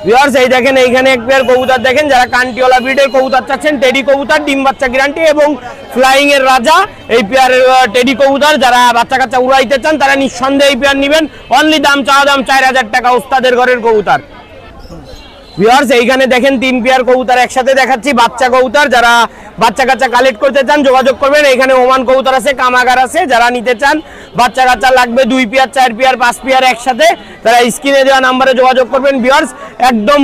[SPEAKER 4] ভিউয়ার্স এই দেখেন এইখানে এক পেয়ার কবুতর দেখেন, যারা কান্টিওয়ালা ব্রিডের কবুতর চাচ্ছেন, টেডি কবুতর, ডিম বাচ্চা গ্যারান্টি এবং ফ্লাইং এর রাজা এই পেয়ার টেডি কবুতর। যারা বাচ্চা কাচ্চা উড়াইতে চান তারা নিঃসন্দেহে এই পেয়ার নেবেন। অনলি দাম চাওয়া দাম 4000 টাকা, ওস্তাদের ঘরের কবুতর। ভিউয়ার্স এইখানে দেখেন 3 পেয়ার কবুতর একসাথে দেখাচ্ছি, বাচ্চা কবুতর। যারা বাচ্চা কাচ্চা কালেক্ট করতে চান যোগাযোগ করবেন। এখানে ওমান কবুতর আছে, কামাগার আছে। যারা নিতে চান বাচ্চা কাচ্চা লাগবে 2 পেয়ার 4 পেয়ার 5 পেয়ার একসাথে, তারা স্ক্রিনে দেওয়া নাম্বারে যোগাযোগ করবেন। ভিউয়ার্স একদম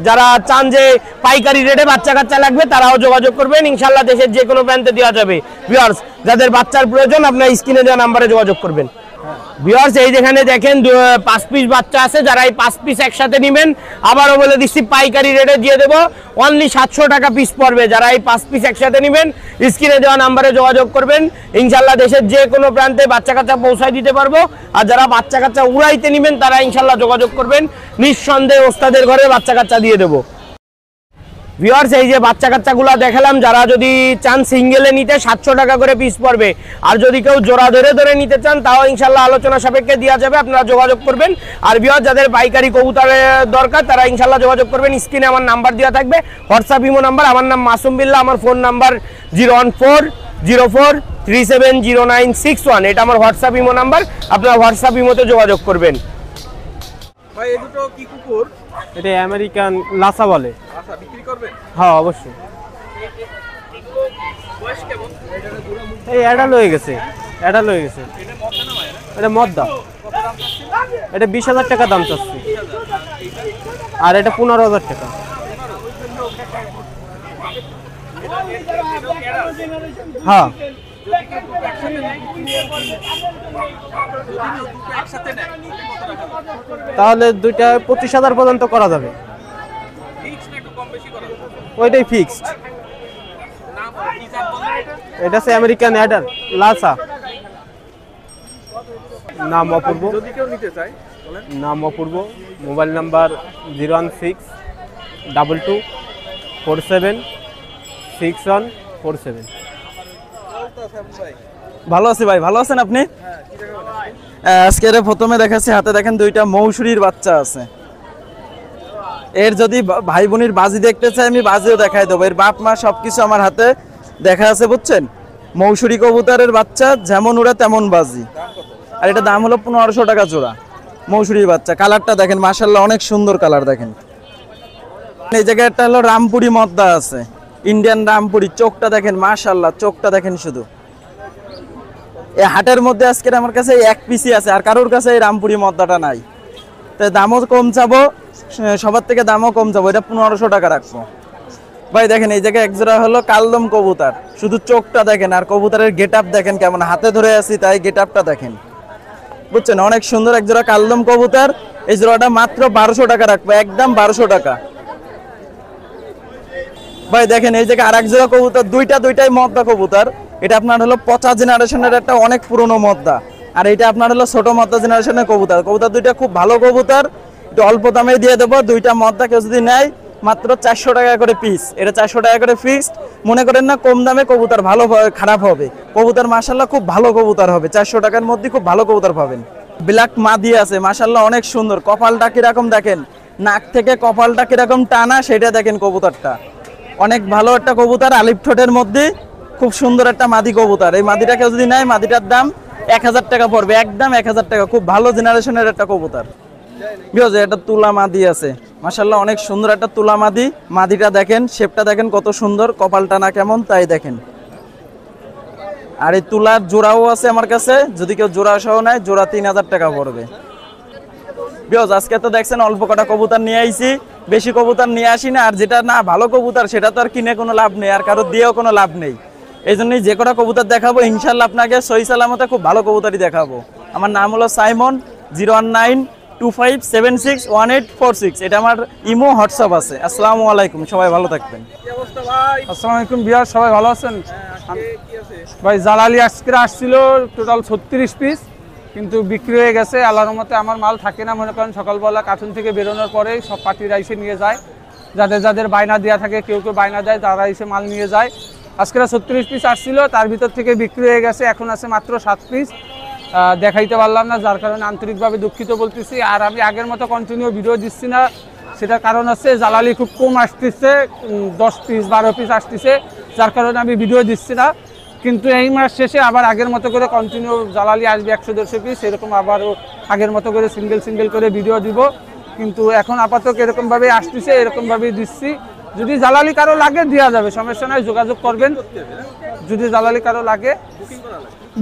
[SPEAKER 4] যারা চান যে পাইকারি রেটে বাচ্চা কাচ্চা লাগবে তারাও যোগাযোগ করবেন, ইনশাল্লাহ দেশের যে কোনো প্রান্তে দেওয়া যাবে। ভিউয়ার্স যাদের বাচ্চার প্রয়োজন আপনারা স্ক্রিনে দেওয়া নাম্বারে যোগাযোগ করবেন। ভিউয়ার্স এই যেখানে দেখেন 5 পিস বাচ্চা আছে, যারা এই 5 পিস একসাথে নেবেন আবারও বলে দিচ্ছি পাইকারি রেটে দিয়ে দেবো, অনলি 700 টাকা পিস পড়বে। যারা এই 5 পিস একসাথে নেবেন স্ক্রিনে দেওয়া নাম্বারে যোগাযোগ করবেন, ইনশাল্লাহ দেশের যে কোনো প্রান্তে বাচ্চা কাচ্চা পৌঁছায় দিতে পারবো। আর যারা বাচ্চা কাচ্চা উড়াইতে নেবেন তারা ইনশাল্লাহ যোগাযোগ করবেন, নিঃসন্দেহে ওস্তাদের ঘরে বাচ্চা কাচ্চা দিয়ে দেবো। ভিউয়ার্স এই যে বাচ্চা কাচ্চাগুলো দেখালাম, যারা যদি চান সিঙ্গেলে নিতে 700 টাকা করে পিস পড়বে, আর যদি কেউ জোড়া ধরে ধরে নিতে চান তাও ইনশাল্লাহ আলোচনা সাপেক্ষে দেওয়া যাবে, আপনারা যোগাযোগ করবেন। আর ভিউয়ার্স যাদের পাইকারি কবুতরের দরকার তারা ইনশাল্লাহ যোগাযোগ করবেন, স্ক্রিনে আমার নাম্বার দেওয়া থাকবে, হোয়াটসঅ্যাপ ইমো নাম্বার। আমার নাম মাসুম বিল্লাহ, আমার ফোন নাম্বার 01404370961, এটা আমার হোয়াটসঅ্যাপ ইমো নাম্বার, আপনারা হোয়াটসঅ্যাপ ইমোতে যোগাযোগ করবেন।
[SPEAKER 1] ভাই এই দুটো কি কুকুর?
[SPEAKER 5] এটা আমেরিকান লাসা বলে।
[SPEAKER 1] আচ্ছা, বিক্রি করবেন?
[SPEAKER 5] হ্যাঁ অবশ্যই।
[SPEAKER 1] বয়স কেমন?
[SPEAKER 5] এই অ্যাডাল হয়ে গেছে, অ্যাডাল হয়ে গেছে। এটা মদ্দা। এটা 20,000 টাকা দাম চাচ্ছি, আর এটা 15,000 টাকা। হ্যাঁ তাহলে দুইটা 25,000 পর্যন্ত করা যাবে, ওইটাই ফিক্সড। এটা হচ্ছে আমেরিকান অ্যাডাল লাসা। নাম অপূর্ব।
[SPEAKER 1] যদি কেউ নিতে চায় বলেন।
[SPEAKER 5] নাম অপূর্ব, মোবাইল নাম্বার 01622476147।
[SPEAKER 6] ভালো আছি ভাই, ভালো আছেন আপনি? আজকে প্রথমে দেখাচ্ছি, হাতে দেখেন দুইটা মৌসুরীর বাচ্চা আছে। এর যদি ভাই বোনের বাজি দেখতে চাই আমি বাজিও দেখাই দেবো, এর বাপ মা সবকিছু আমার হাতে দেখা আছে, বুঝছেন? মৌসুরী কবুতরের বাচ্চা, যেমন ওরা তেমন বাজি। আর এটা দাম হলো 1500 টাকা জোড়া। মৌসুরীর বাচ্চা, কালারটা দেখেন মাশাআল্লাহ অনেক সুন্দর কালার দেখেন। এই জায়গায় একটা হলো রামপুরি মদ্দা আছে, ইন্ডিয়ান রামপুরি। চোখটা দেখেন মাশাআল্লাহ, চোখটা দেখেন শুধু। এই হাটের মধ্যে আজকে আমার কাছে এক পিসি আছে, আর কারোর কাছে এই রামপুরি মদ্দাটা নাই। তাই দামও কম চাবো, সবার থেকে দামও কম চাবো, এটা 1500 টাকা রাখবো। ভাই দেখেন এই জায়গায় একজোড়া হলো কালদম কবুতর, শুধু চোখটা দেখেন আর কবুতরের গেট আপ দেখেন কেমন, হাতে ধরে আছি তাই গেট আপটা দেখেন, বুঝছেন? অনেক সুন্দর একজোড়া কালদম কবুতর। এই জোড়াটা মাত্র 1200 টাকা রাখবো, একদম 1200 টাকা। ভাই দেখেন এই জায়গায় আরেক জোড়া কবুতর, দুইটাই মদ্দা কবুতর। এটা আপনার হলো 50 জেনারেশনের একটা অনেক পুরনো মদ্দা, আর এটা আপনার হলো ছোট মদ্দা জেনারেশনের কবুতর। কবুতর দুইটা খুব ভালো কবুতর, একটু অল্প দামে দিয়ে দেবো। দুইটা মদ্দা কেউ যদি নেয় মাত্র 400 টাকা করে পিস, এটা 400 টাকা করে ফিক্সড। মনে করেন না কম দামে কবুতর ভালো খারাপ হবে, কবুতর মাশাআল্লাহ খুব ভালো কবুতর হবে, 400 টাকার মধ্যে খুব ভালো কবুতর পাবেন। ব্ল্যাক মাদি আছে মাশাআল্লাহ অনেক সুন্দর, কপালটা কিরকম দেখেন, নাক থেকে কপালটা কিরকম টানা সেটা দেখেন। কবুতরটা অনেক ভালো একটা কবুতর, আলিফ ঠোঁটের মধ্যে খুব সুন্দর একটা মাদি কবুতর। এই মাদিটাকে যদি নেয় মাদিটার দাম 1000 টাকা পড়বে, একদম 1000 টাকা। খুব ভালো জেনারেশনের একটা কবুতর। একটা তুলা মাদি আছে মাশাআল্লাহ অনেক সুন্দর একটা তুলা মাদি। মাদিটা দেখেন, শেপটা দেখেন কত সুন্দর, কপালটা না কেমন তাই দেখেন। আর এই তুলার জোড়াও আছে আমার কাছে, যদি কেউ জোড়া সহ নেয় জোড়া 3000 টাকা পড়বে। আজকে তো দেখছেন অল্প কটা কবুতর নিয়ে আইছি, বেশি কবুতর নিয়ে আসি না। আর যেটা না ভালো কবুতর সেটা তো আর কিনে কোনো লাভ নেই, আর কারো দিয়েও কোনো লাভ নেই। এই জন্যই যে কটা কবুতর দেখাবো ইনশাল্লাহ আপনাকে সহি সালামতে খুব ভালো কবুতরই দেখাবো। আমার নাম হলো সাইমন, 01925761846। এটা আমার ইমো হোয়াটসঅ্যাপ আছে। আসসালামু আলাইকুম, সবাই ভালো থাকবেন।
[SPEAKER 2] আসসালামু আলাইকুম বিয়ার, সবাই ভালো আছেন? ভাই জালালি আজকে আসছিল টোটাল 36 পিস, কিন্তু বিক্রি হয়ে গেছে। আল্লাহর রহমতে আমার মাল থাকে না, মনে করেন সকালবেলা কার্টুন থেকে বেরোনোর পরে সব পার্টিরা এসে নিয়ে যায়। যাদের যাদের বায়না দেওয়া থাকে, কেউ কেউ বায়না দেয়, তারা এসে মাল নিয়ে যায়। আজকে 36 পিস আসছিল, তার ভিতর থেকে বিক্রি হয়ে গেছে, এখন আছে মাত্র 7 পিস। দেখাইতে পারলাম না, যার কারণে আন্তরিকভাবে দুঃখিত বলতেছি। আর আমি আগের মতো কন্টিনিউ ভিডিও দিচ্ছি না, সেটার কারণ হচ্ছে জালালি খুব কম আসতেছে, 10 পিস 12 পিস আসতেছে, যার কারণে আমি ভিডিও দিচ্ছি না। কিন্তু এই মাস শেষে আবার আগের মতো করে কন্টিনিউ জালালি আসবে 100-150 পিস, এরকম আবারও আগের মতো করে সিঙ্গেল করে ভিডিও দিব। কিন্তু এখন আপাতত এরকমভাবে আসতেছে, এরকমভাবেই দিচ্ছি। যদি জালালি কারো লাগে দেওয়া যাবে, সমস্যা নয়, যোগাযোগ করবেন। যদি জালালি কারো লাগে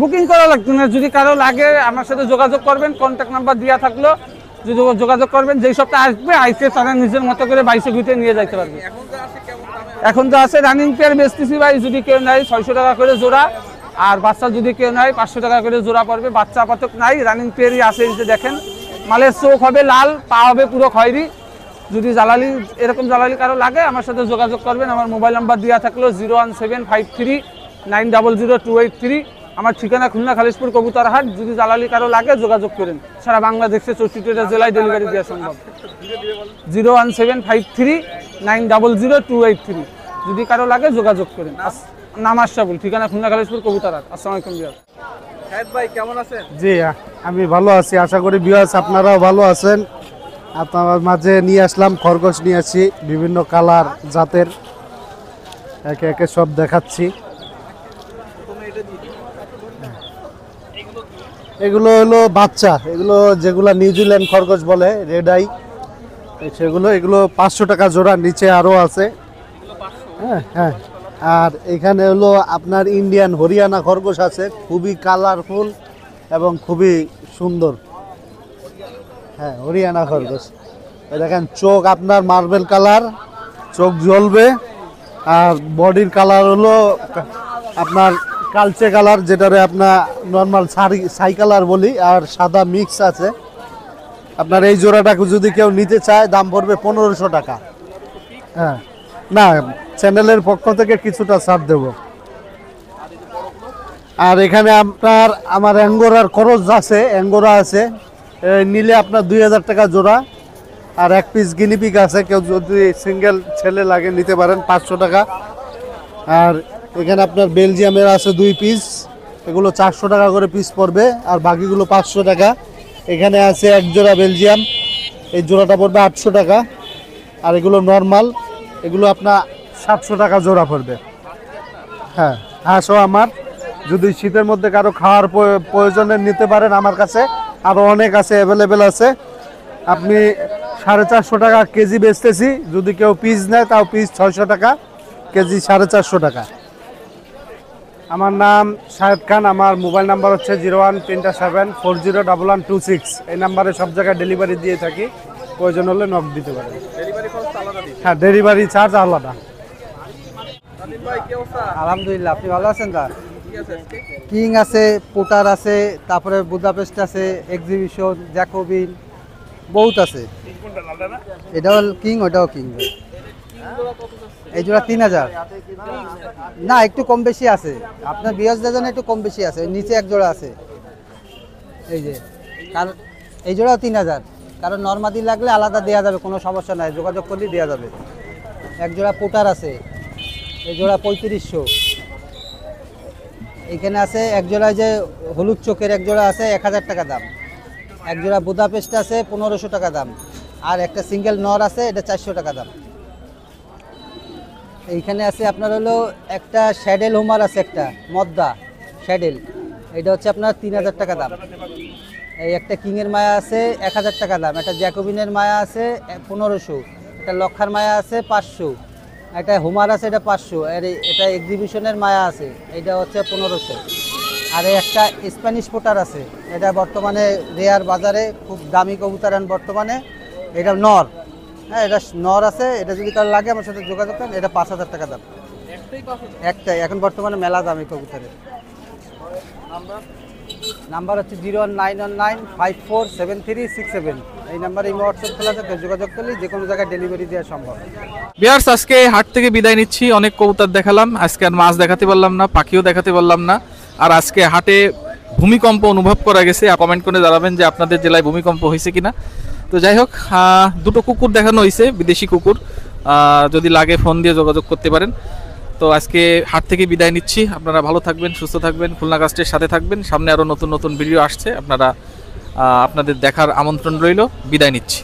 [SPEAKER 2] বুকিং করা লাগবে না, যদি কারো লাগে আমার সাথে যোগাযোগ করবেন, কন্ট্যাক্ট নাম্বার দেওয়া থাকলো, যদি যোগাযোগ করবেন। যেই সপ্তাহে আসবে আইসে তারা নিজের মতো করে 22 ঘুরে নিয়ে যাইতে পারবে। এখন তো আছে রানিং পেয়ার বেচতেছি ভাই, যদি কেউ নেয় 600 টাকা করে জোড়া,
[SPEAKER 7] আর বাচ্চা যদি কেউ নেয় 500 টাকা করে জোড়া পড়বে। বাচ্চা আপাতত নাই, রানিং পেয়ারই আছে। এই যে দেখেন, মালের চোখ হবে লাল, পা হবে পুরো খয়েরি। যদি জালালি এরকম জালালি কারো লাগে আমার সাথে যোগাযোগ করবেন। আমার মোবাইল নাম্বার দেওয়া থাকলো 01753900283। আমার ঠিকানা খুলনা খালিশপুর কবুতর হাট। যদি জালালি কারো লাগে যোগাযোগ করেন। সারা বাংলাদেশে 64টা জেলায় ডেলিভারি দেওয়া সম্ভব। 01753900283। যদি কারো লাগে যোগাযোগ করেন। নাম আশরাফুল, ঠিকানা খুলনা খালিশপুর কবুতর হাট। আসসালামু আলাইকুম বিয়ার।
[SPEAKER 1] শাহেদ ভাই কেমন আছেন?
[SPEAKER 2] জি, আমি ভালো আছি, আশা করি ভিউয়ার্স আপনারাও ভালো আছেন। আপনার মাঝে নিয়ে আসলাম খরগোশ, নিয়ে আসি বিভিন্ন কালার জাতের, একে একে সব দেখাচ্ছি। এগুলো হলো বাচ্চা, এগুলো যেগুলো নিউজিল্যান্ড খরগোশ বলে, রেড আই, এগুলো 500 টাকা জোড়া। নিচে আরও আছে। হ্যাঁ হ্যাঁ, আর এখানে হলো আপনার ইন্ডিয়ান হরিয়ানা খরগোশ আছে, খুবই কালারফুল এবং খুবই সুন্দর। হ্যাঁ, হরিয়ানা খরগোশ। দেখেন চোখ আপনার মার্বেল কালার, চোখ জ্বলবে। আর বডির কালার হলো আপনার কালচে কালার, যেটারে আপনার নর্মাল ছাই কালার বলি, আর সাদা মিক্স আছে। আপনার এই জোড়াটাকে যদি কেউ নিতে চায় দাম পড়বে 1500 টাকা। হ্যাঁ, না চ্যানেলের পক্ষ থেকে কিছুটা ছাড় দেব। আর এখানে আপনার আমার অ্যাঙ্গোরার খরচ আছে, অ্যাঙ্গোরা আছে, নিলে আপনার 2000 টাকা জোড়া। আর এক পিস গিনিপিক আছে, কেউ যদি সিঙ্গেল ছেলে লাগে নিতে পারেন 500 টাকা। আর এখানে আপনার বেলজিয়ামের আছে 2 পিস, এগুলো 400 টাকা করে পিস পড়বে, আর বাকিগুলো 500 টাকা। এখানে আছে এক জোড়া বেলজিয়াম, এই জোড়াটা পড়বে 800 টাকা। আর এগুলো নর্মাল, এগুলো আপনার 700 টাকা জোড়া পড়বে। হ্যাঁ, হাঁসও আমার, যদি শীতের মধ্যে কারো খাওয়ার প্রয়োজনে নিতে পারেন, আমার কাছে আরও অনেক আছে, অ্যাভেলেবেল আছে। আপনি 450 টাকা কেজি বেচতেছি, যদি কেউ পিস নেয় তাও পিস 600 টাকা, কেজি 450 টাকা। আমার নাম শাহেদ খান, আমার মোবাইল নাম্বার হচ্ছে 01374011126। এই নাম্বারে সব জায়গায় ডেলিভারি দিয়ে থাকি, প্রয়োজন হলে নক দিতে পারেন। হ্যাঁ, ডেলিভারি চার্জ আলাদা।
[SPEAKER 5] আলহামদুলিল্লাহ, আপনি ভালো আছেন? দা কিং আছে, পোটার আছে, তারপরে বুদাপেস্ট আছে, এক্সিবিশন, জ্যাকোবিন, বহুত আছে। এটাও কিং, ওটাও কিং। এই জোড়া 3000। না, একটু কম বেশি আছে, আপনার বিয়াসদের জন্য একটু কম বেশি আছে। নিচে এক জোড়া আছে, এই যে, কারণ এই জোড়াও 3000। কারণ নর্মাদি লাগলে আলাদা দেওয়া যাবে, কোনো সমস্যা নাই, যোগাযোগ করলেই দেওয়া যাবে। এক জোড়া পোটার আছে, এই জোড়া 3500। এখানে আছে এক জোড়া যে হলুদ চোখের এক জোড়া আছে 1000 টাকা দাম। এক জোড়া বুদাপেস্ট আছে 1500 টাকা দাম। আর একটা সিঙ্গেল নর আছে, এটা 400 টাকা দাম। এইখানে আছে আপনার হলো একটা শ্যাডেল হোমার আছে, একটা মদ্দা শ্যাডেল, এটা হচ্ছে আপনার 3000 টাকা দাম। এই একটা কিংয়ের মায়া আছে 1000 টাকা দাম। একটা জ্যাকোবিনের মায়া আছে 1500। একটা লক্ষার মায়া আছে 500। একটা হোমার আছে, এটা 500। আর এটা এক্সিবিশনের মায়া আছে, এটা হচ্ছে 1500। আর একটা স্প্যানিশ পোটার আছে, এটা বর্তমানে রেয়ার বাজারে খুব দামি কবুতর বর্তমানে। এটা নর, হ্যাঁ, এটা নর আছে। এটা যদি কারো লাগে আমার সাথে যোগাযোগ করেন। এটা 5000 টাকা দাম, একটাই। এখন বর্তমানে মেলা দামি কবুতরের। নাম্বার হচ্ছে 01919547367। এই নাম্বারে এই হোয়াটসঅ্যাপ খোলা থাকে, যোগাযোগ করলে যে কোনো জায়গায় ডেলিভারি দেওয়া সম্ভব।
[SPEAKER 1] বিয়ার্স, আজকে হাট থেকে বিদায় নিচ্ছি। অনেক কবুতর দেখালাম, আজকে আর মাছ দেখাতে পারলাম না, পাখিও দেখাতে পারলাম না। আর আজকে হাটে ভূমিকম্প অনুভব করা গেছে। কমেন্ট করে জানাবেন যে আপনাদের জেলায় ভূমিকম্প হয়েছে কিনা। তো যাই হোক, দুটো কুকুর দেখানো হয়েছে, বিদেশি কুকুর। যদি লাগে ফোন দিয়ে যোগাযোগ করতে পারেন। তো আজকে হাট থেকে বিদায় নিচ্ছি। আপনারা ভালো থাকবেন, সুস্থ থাকবেন, খুলনা কাস্টের সাথে থাকবেন। সামনে আরও নতুন নতুন ভিডিও আসছে, আপনারা আপনাদের দেখার আমন্ত্রণ রইল। বিদায় নিচ্ছি।